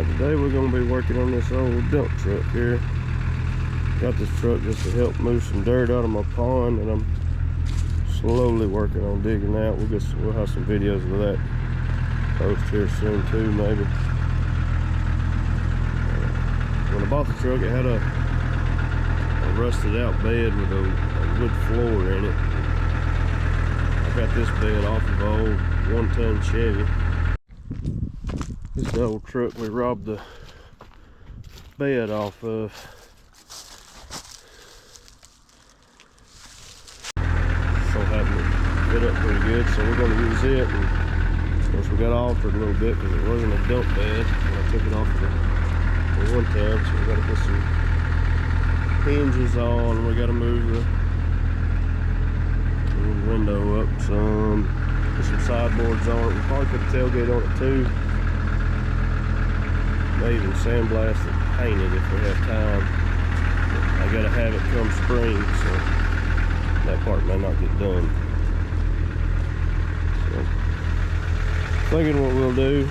Today we're going to be working on this old dump truck here. Got this truck just to help move some dirt out of my pond, and I'm slowly working on digging out. We'll have some videos of that post here soon too, maybe. When I bought the truck, it had a rusted out bed with a wood floor in it. I got this bed off of an old 1-ton Chevy. This is the old truck we robbed the bed off of. So happened to fit up pretty good, so we're going to use it. And of course, we got altered a little bit because it wasn't a dump bed when I took it off the 1-ton. So we got to put some hinges on. We got to move the window up some. Put some sideboards on it. We probably put the tailgate on it too. May even sandblast and paint it if we have time. But I gotta have it come spring, so that part may not get done. So, thinking what we'll do,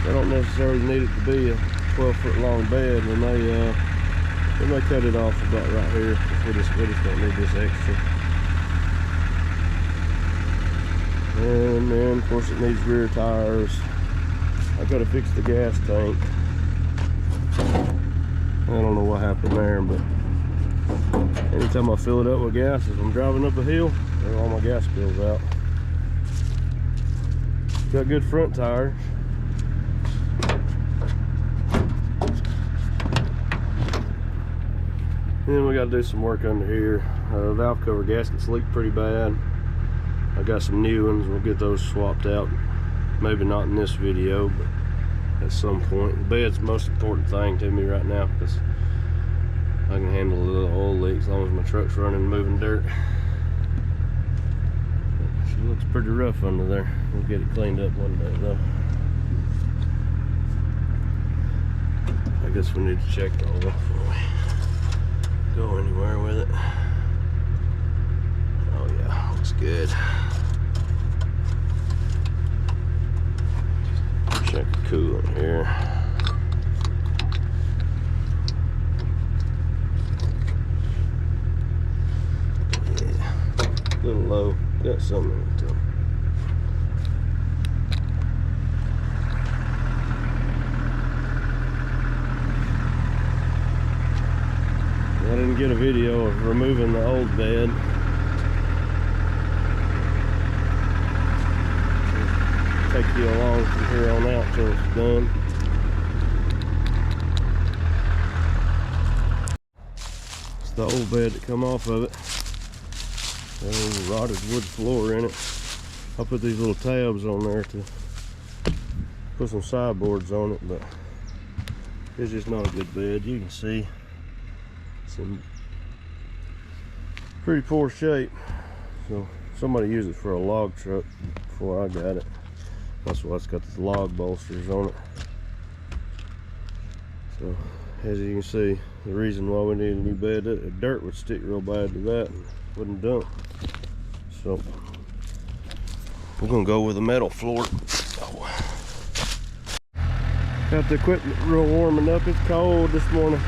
I don't necessarily need it to be a 12-foot long bed. We may cut it off about right here. We just don't need this extra. And then, of course, it needs rear tires. I gotta fix the gas tank. I don't know what happened there, but anytime I fill it up with gas, if I'm driving up a hill, all my gas spills out. Got good front tires. And then we gotta do some work under here. Valve cover gaskets leak pretty bad. I got some new ones. We'll get those swapped out. Maybe not in this video, but at some point. The bed's the most important thing to me right now because I can handle a little oil leak as long as my truck's running and moving dirt. She looks pretty rough under there. We'll get it cleaned up one day though. I guess we need to check all that before we go anywhere with it. Oh yeah, looks good. Check the coolant here. Yeah, a little low. Got something in it too. I didn't get a video of removing the old bed. Take you along from here on out till it's done. It's the old bed that come off of it. That old rotted wood floor in it. I'll put these little tabs on there to put some sideboards on it, but it's just not a good bed. You can see it's in pretty poor shape. So somebody used it for a log truck before I got it. That's why it's got the log bolsters on it. So as you can see, the reason why we need a new bed, the dirt would stick real bad to that and wouldn't dump. So we're gonna go with a metal floor. Oh. Got the equipment real warming up. It's cold this morning.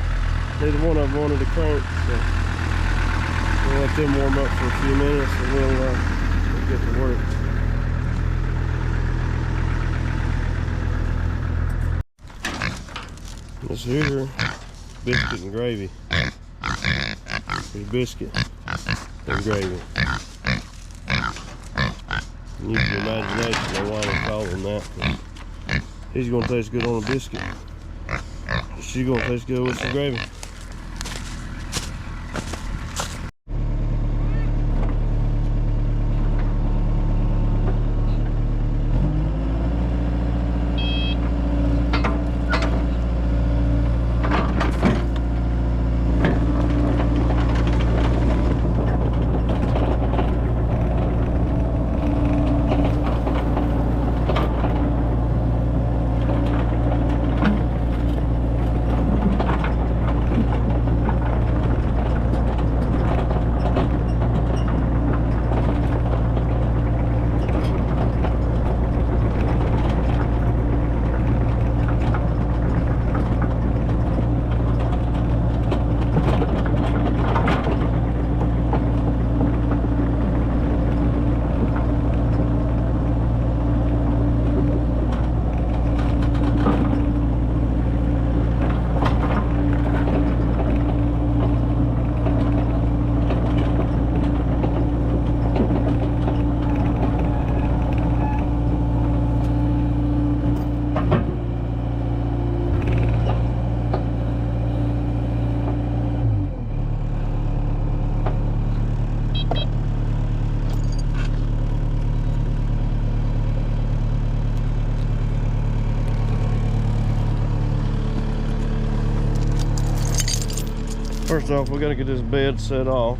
Neither one of them wanted to crank, so we'll let them warm up for a few minutes and we'll get to work. This here, biscuit and gravy. Biscuit and gravy. Use your imagination on why they call him that. He's gonna taste good on a biscuit. She's gonna taste good with some gravy. First off, we gotta get this bed set off.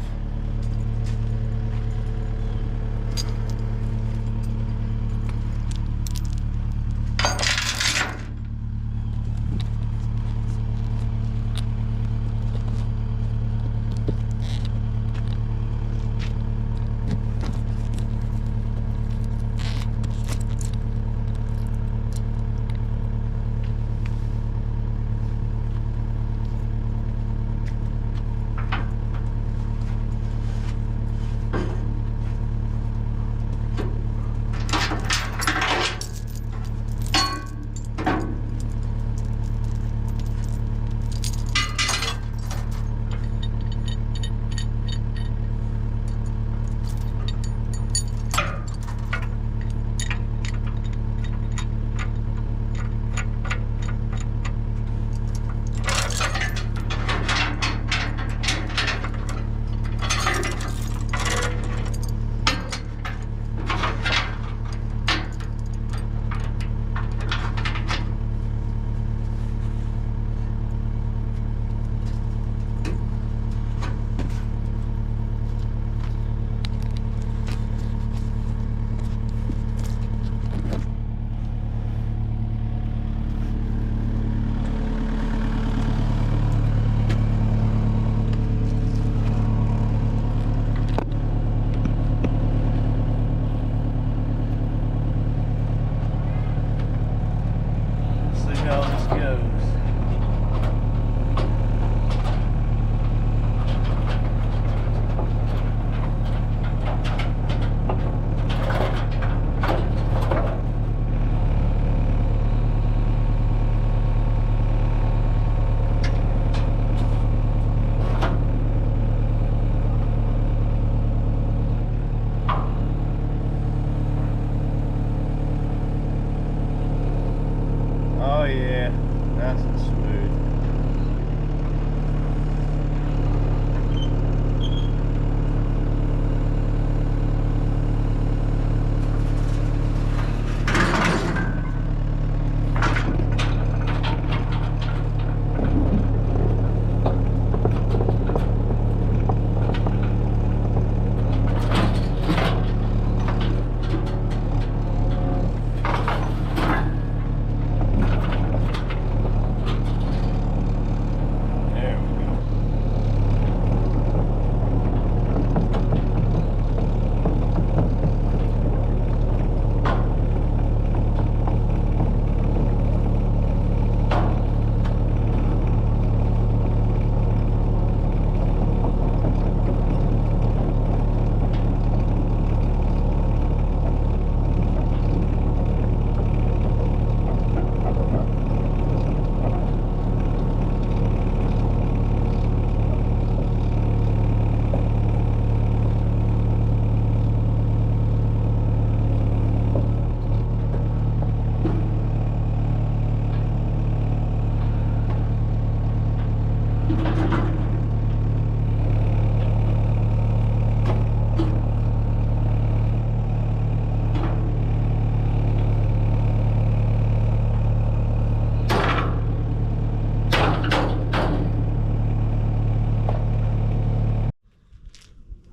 Oh yeah, nice and smooth.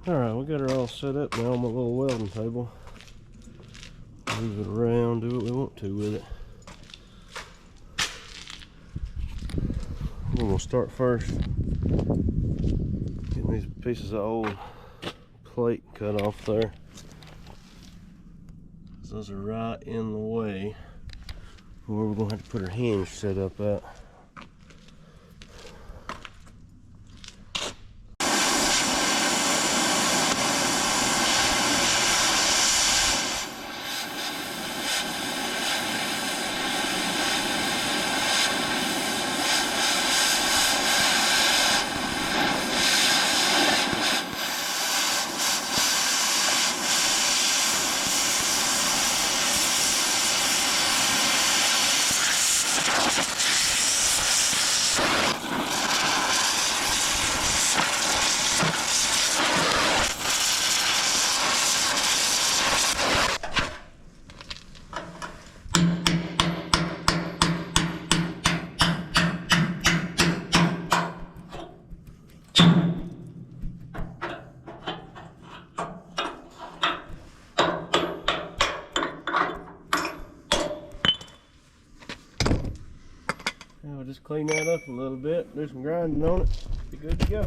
Alright, we got her all set up now on my little welding table. Move it around, do what we want to with it. We're going to start first getting these pieces of old plate cut off there. Those are right in the way where we're going to have to put our hinge set up at. Now we'll just clean that up a little bit, do some grinding on it, be good to go.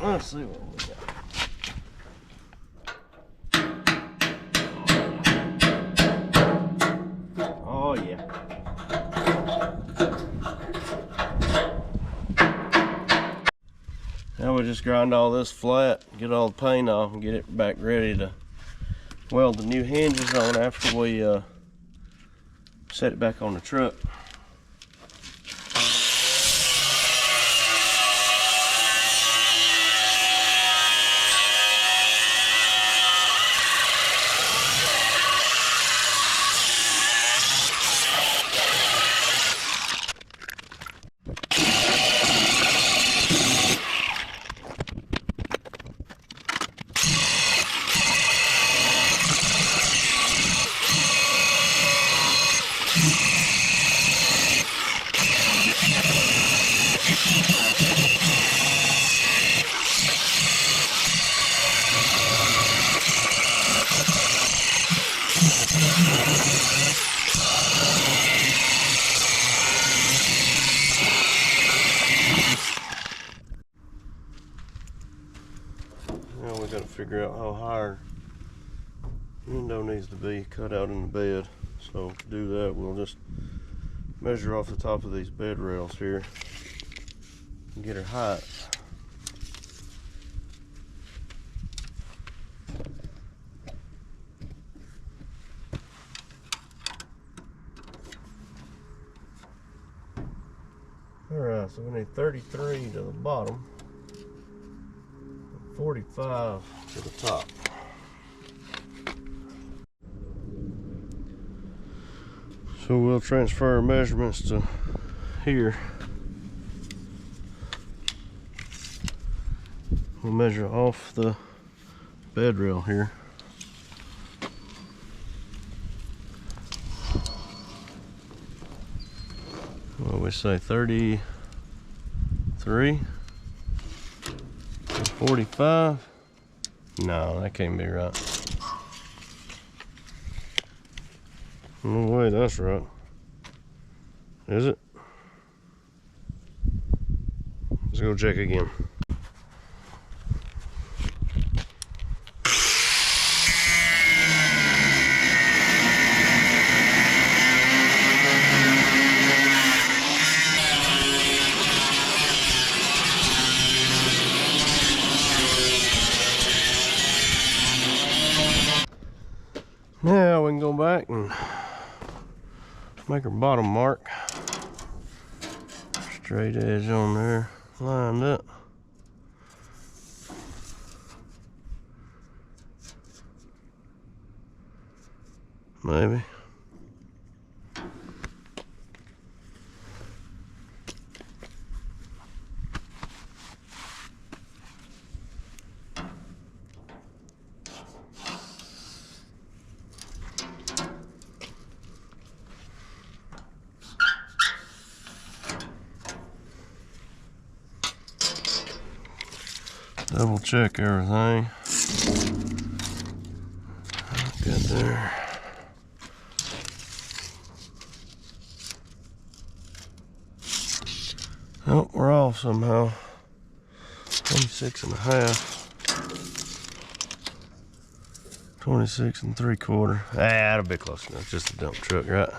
Let's see what we got. Oh yeah. Now we'll just grind all this flat, get all the paint off, and get it back ready to weld the new hinges on after we set it back on the truck. Now we got to figure out how high our window needs to be cut out in the bed. So to do that, we'll just measure off the top of these bed rails here and get her height. Alright, so we need 33 to the bottom, 45 to the top. So we'll transfer our measurements to here. We'll measure off the bed rail here. What do we say, 33? 45? No, that can't be right. No way that's right. Is it? Let's go check again. make our bottom mark. Straight edge on there, lined up. Maybe. Double check everything. Good there. Oh, we're off somehow. 26.5. 26 3/4. Ah, that'll be close enough. Just a dump truck, right?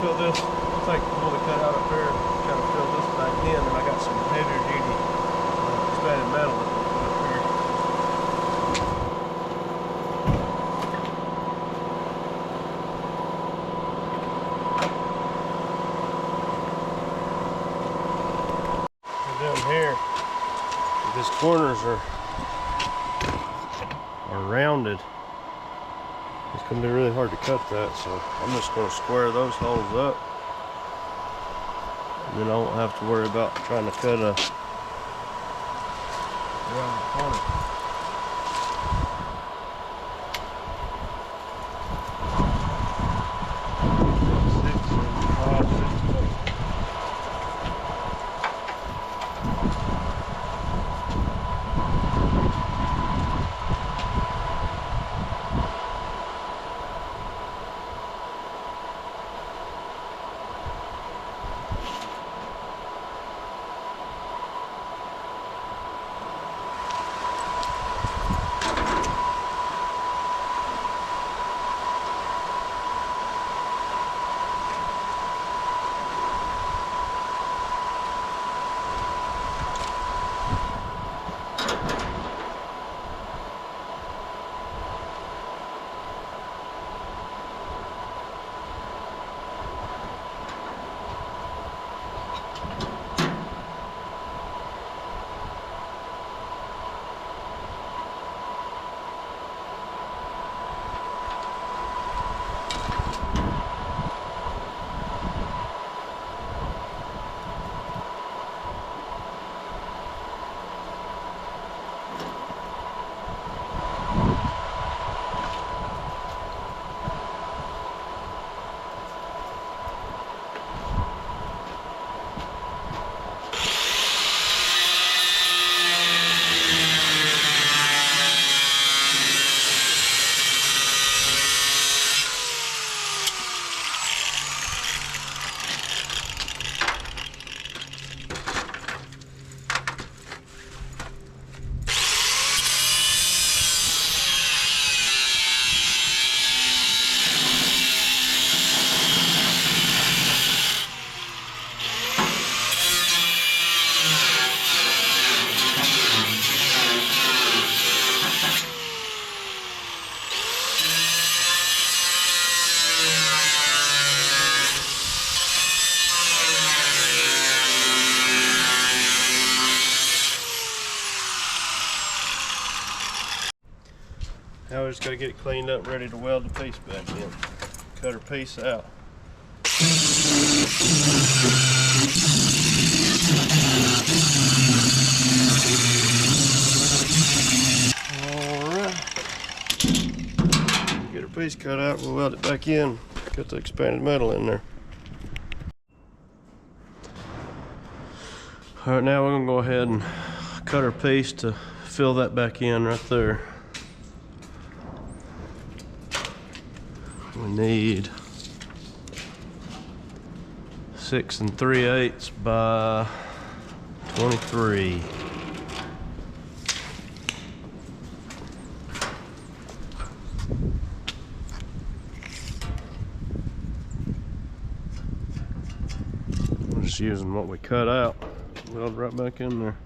Fill this, I'll take the bullet cut out up there and kind of fill this back in, and I got some heavier duty expanded metal that we'll put up here. And down here, these corners are rounded. It's going to be really hard to cut that, so I'm just going to square those holes up. And then I won't have to worry about trying to cut a round corner. Now we just gotta get it cleaned up, ready to weld the piece back in. Cut our piece out. Alright. Get our piece cut out, we'll weld it back in. Got the expanded metal in there. Alright, now we're gonna go ahead and cut our piece to fill that back in right there. We need 6 3/8 by 23. I'm just using what we cut out, weld right back in there.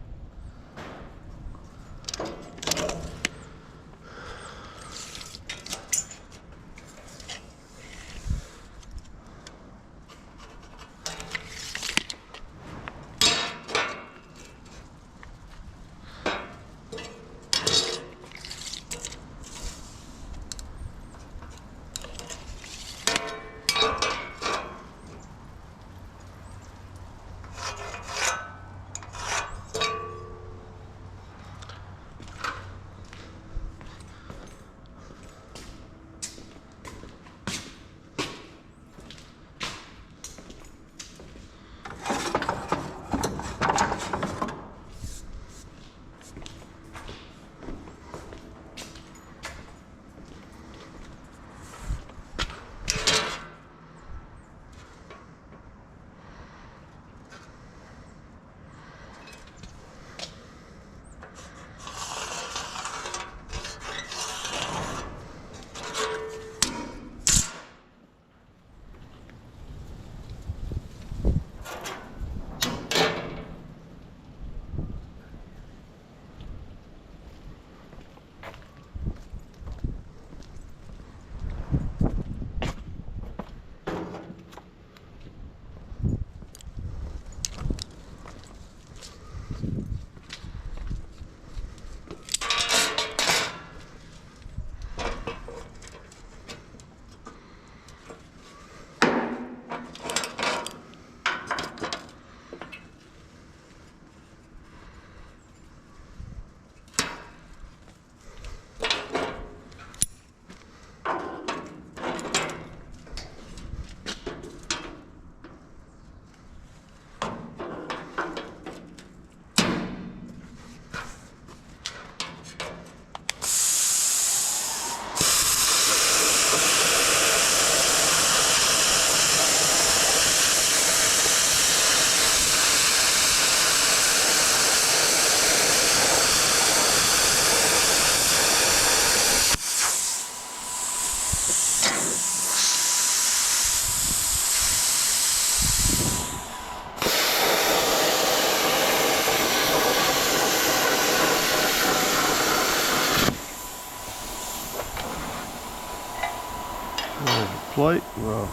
Plate, well,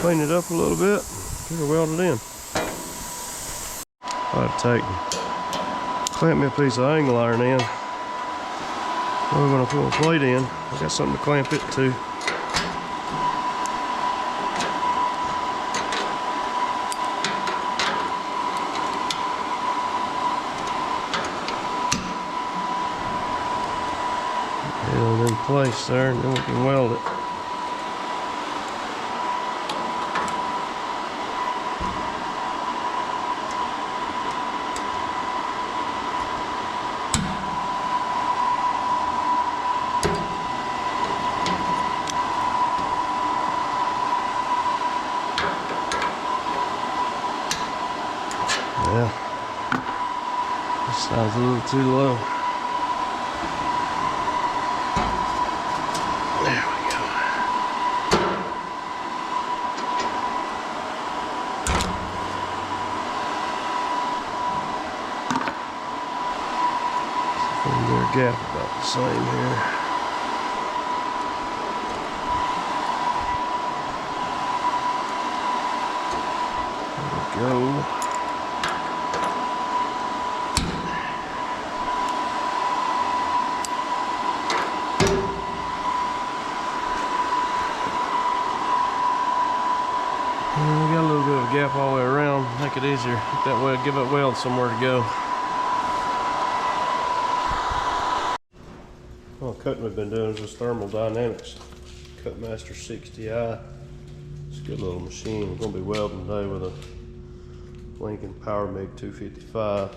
clean it up a little bit, get it welded in. I'll take and clamp me a piece of angle iron in. We're going to put a plate in. I got something to clamp it to. Get it in place there, and then we can weld it. Yeah, this sounds a little too low. There we go. See if we can get a gap about the same here. There we go. it easier. That way, give that weld somewhere to go. Well, cutting we've been doing is this Thermal Dynamics Cutmaster 60i. It's a good little machine. We're going to be welding today with a Lincoln Power MIG 255.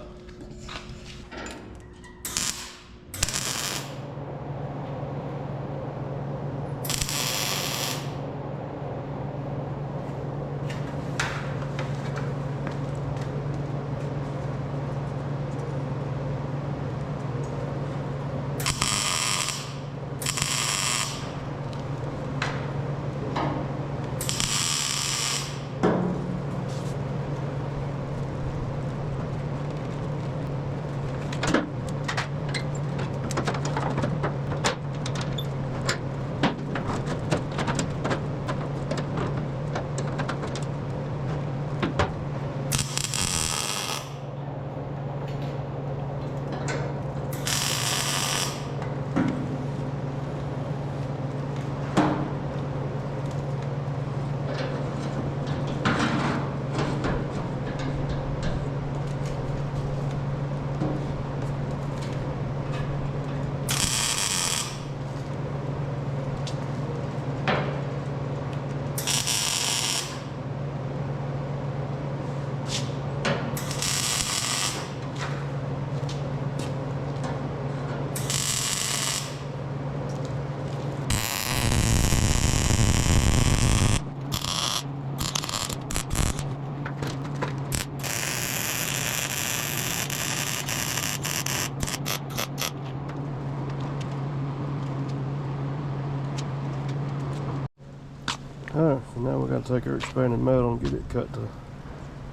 Alright, so now we're going to take our expanded metal and get it cut to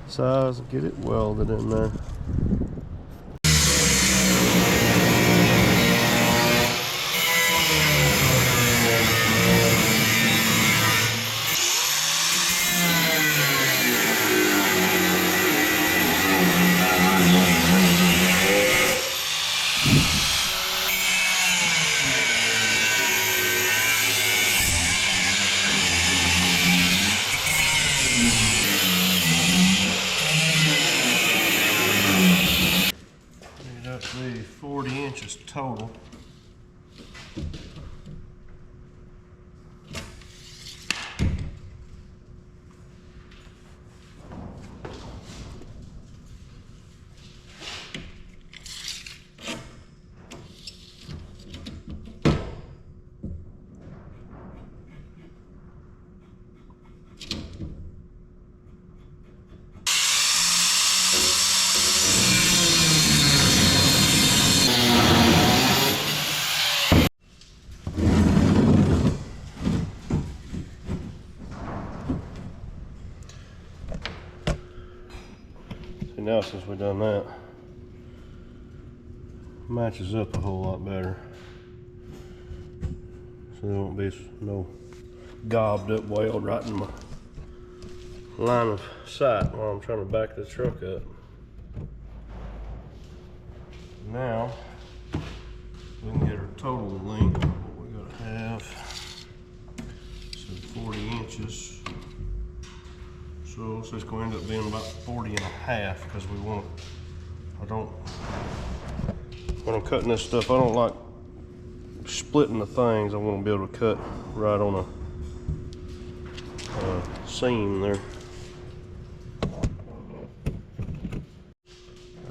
size and get it welded in there. Up to 40 inches total. Now since we've done that, matches up a whole lot better, so there won't be no gobbed up weld right in my line of sight while I'm trying to back the truck up. Now we can get our total length, what we gotta have. So 40 inches. So it's going to end up being about 40 and a half because we want, when I'm cutting this stuff, I don't like splitting the things. I want to be able to cut right on a seam there.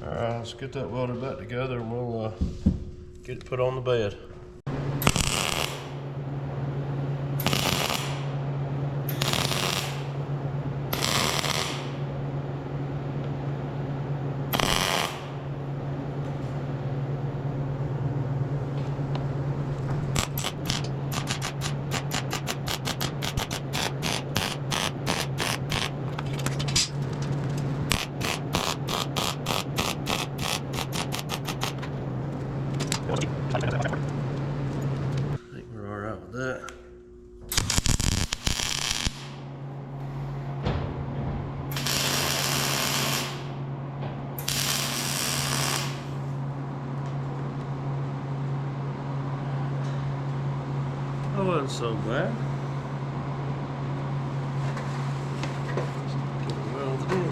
Alright, let's get that welded back together and we'll get it put on the bed. I think we're all right with that. That wasn't so bad. Get it welded in.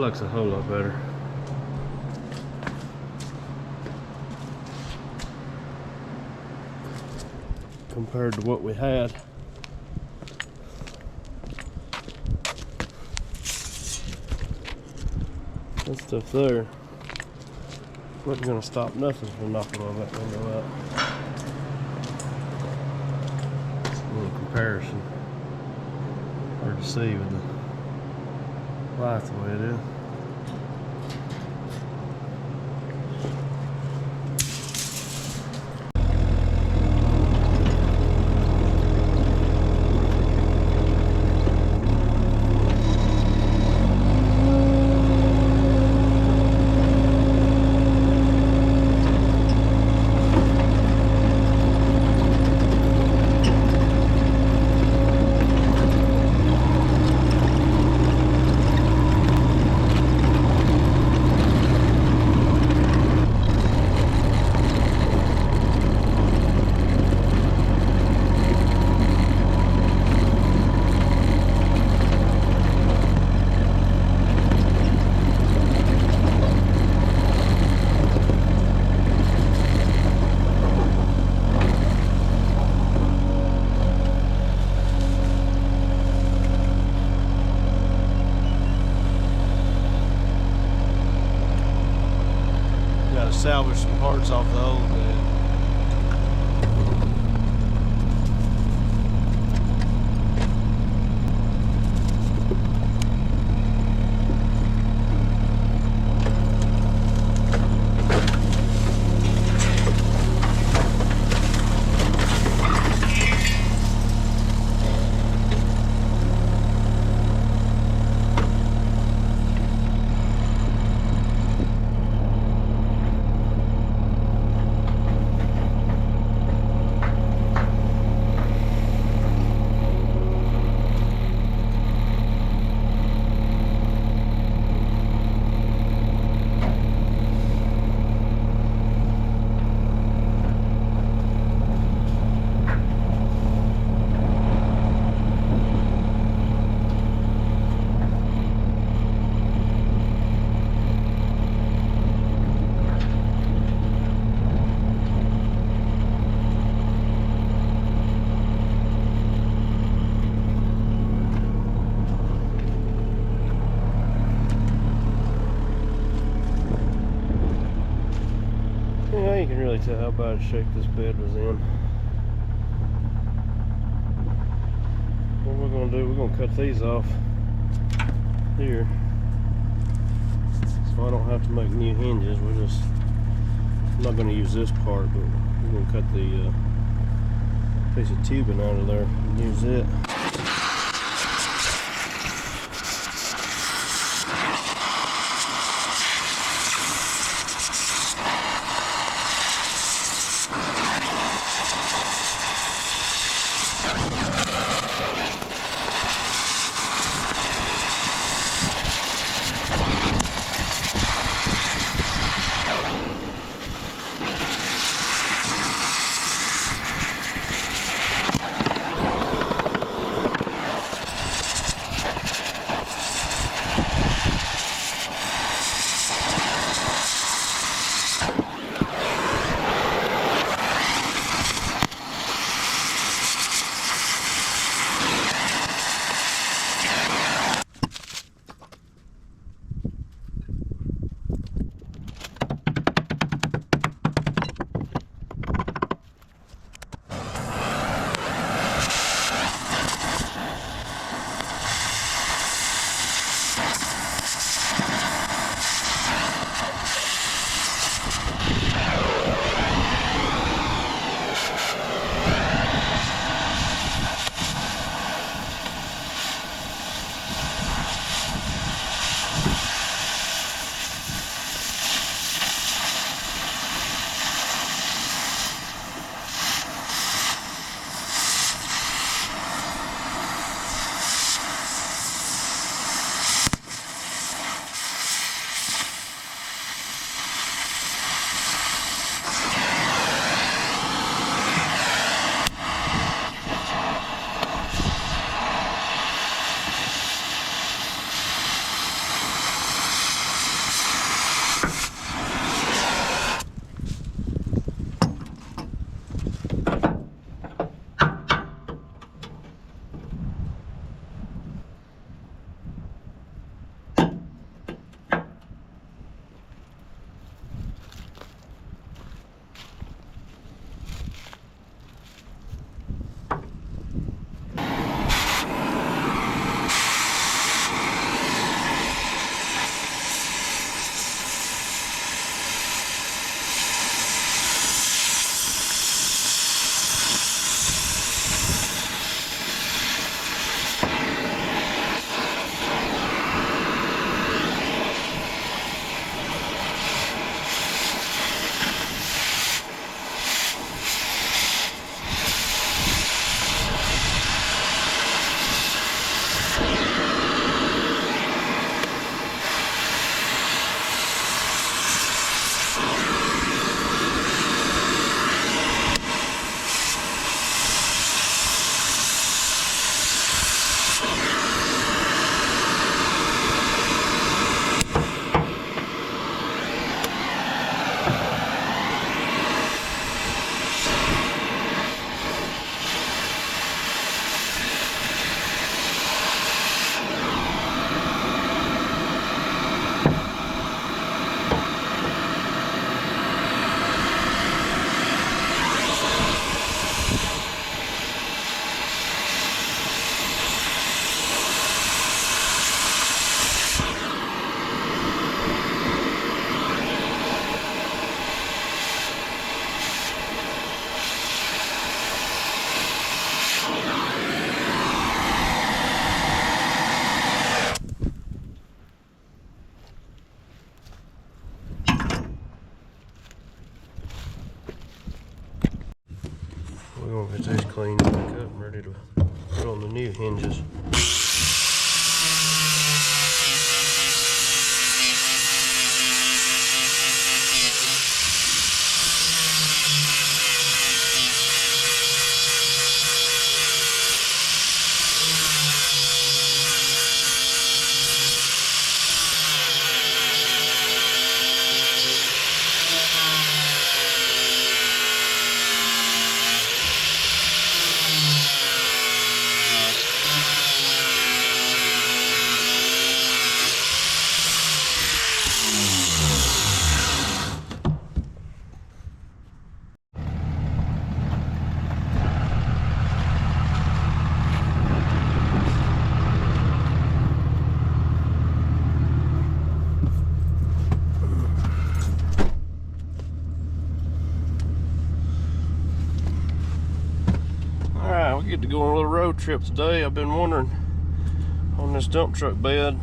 looks a whole lot better. Compared to what we had. That stuff there wasn't gonna stop nothing from knocking all that window out. It's a little comparison. Hard to see with the light the way it is. Salvage some parts off the old bed. You can really tell how bad a shape this bed was in. What we're going to do, we're going to cut these off here so I don't have to make new hinges. I'm not going to use this part, but we're going to cut the piece of tubing out of there and use it. We're gonna get these cleaned back up and ready to put on the new hinges. We get to go on a little road trip today. I've been wondering on this dump truck bed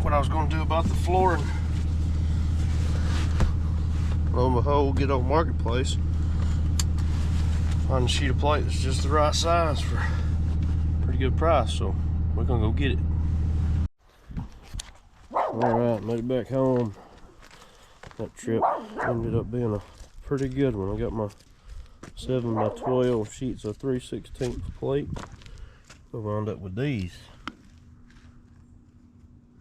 what I was going to do about the flooring. Lo and behold, get on Marketplace, find a sheet of plate that's just the right size for a pretty good price, so we're gonna go get it. Alright, made it back home. That trip ended up being a pretty good one. I got my 7x12 sheets of 3/16 plate. I wound up with these.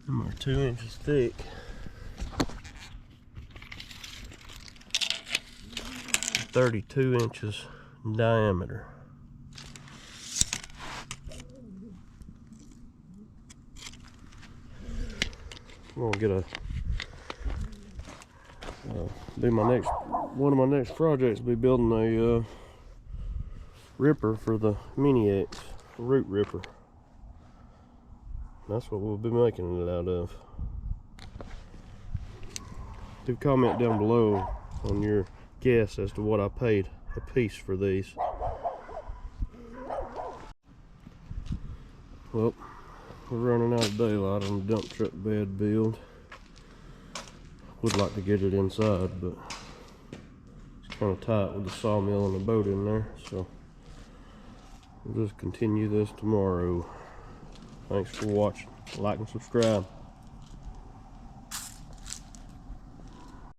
Them are 2 inches thick. And 32 inches in diameter. I'm gonna get a be my next one of my next projects will be building a ripper for the Mini X, a root ripper. That's what we'll be making it out of. Do comment down below on your guess as to what I paid a piece for these. Well, we're running out of daylight on the dump truck bed build. Would like to get it inside, but it's kind of tight with the sawmill and the boat in there, so we'll just continue this tomorrow. Thanks for watching. Like and subscribe.